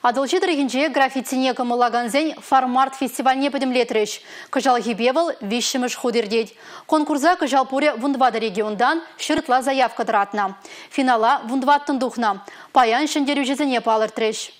Адылжы дірігінже граффитине кымылаганзен фармарт фестивальне пөдімлетіріш. Кыжал хибевыл вишшіміш худердейд. Конкурса Кыжалпуре вундвады региондан шыртла заявка дыратна. Финала вундваттын духна. Паян шындеру жезіне палыртырыш.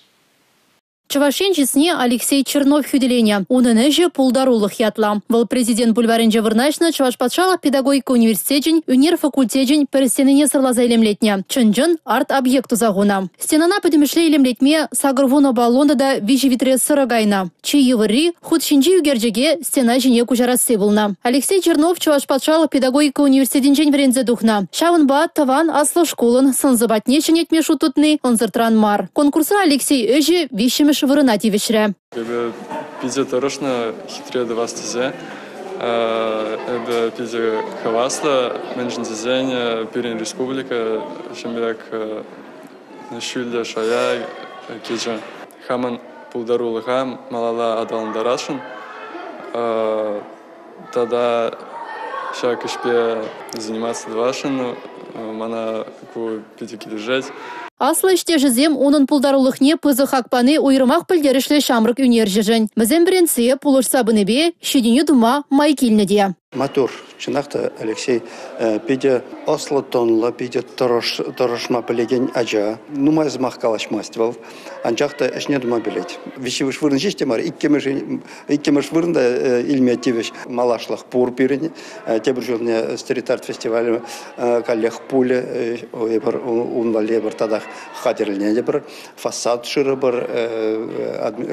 Чавашенчесне Алексей Чернов хюделене. Унын же пулдарулых ятла. Выл президент бульваренже вырнашна Чаваш патшала педагогика университетень, унир факультетень перестенене сырлаза илемлетне. Чынжын арт-объекту загуна. Стенана пөдемешле илемлетме сагырвуна баллонда да вижи витре сырагайна. Чии вырри худ шинжи югерджеге стена жіне кужарасы булна. Алексей Чернов Чаваш патшала педагогика университетень врензе духна. Шавын таван аслы школын сынзыбатне чынетме шутутны онзыртран мар. Конкурса Алексей өжі вишіміш вырына тивешре. Пиде торошна хитре девастизе. Пиде хавасла менжен дизайн Пирин Республика шемирак шүлде шая кеже хаман пулдарулыга малала адалындарашын. Тогда шак ишпе заниматься двашын мана ку пиде кидежать. Аслы іште жызем оның пулдарулықне пызы хакпаны ойрымақ пілдерішлі шамрық үнержежін. Мізен бірінсе пулышса бінебе, шедіне дума майкеліне де. Матур, чынақта Алексей, пиде ослы тонлы, пиде тұрышма білеген ажа, нумай змақ калашмастывал, анчақта әшне дума білет. Вишевіш вырын жесте мар, иккемеш вырында илметивіш малашлық пур пиріне, тебір жылне стрит-арт фестивалі каллех пулі, унвале бір тадақ хатерліне бір, фасад шыры бір,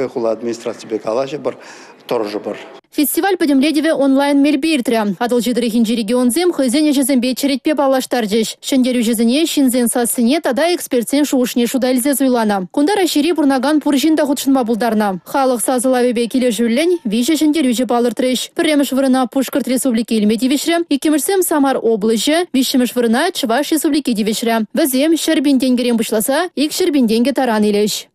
хула администрация бекалажы бір, торжы бір. Фестиваль пөдемледеве онлайн мельбиртря. Адылжы дырыхинжи регионзем хызене жезембе черетпе балаштар жеш. Шендерю жезене шинзен сасыне тада экспертсен шуышне шудалзе зуйлана. Кунда рашири бурнаган пуржин да худшынма булдарна. Халық сазылавебе келе жүллен виже шендерю же балыртрыш. Премеш вырына Пушкарт республики илметивешре, икемешсем Самар облыжы, вишемеш вырына Чуваш республики девешре. Візем шербин тенгерем бұшласа, ик шербин тенге таран илеш.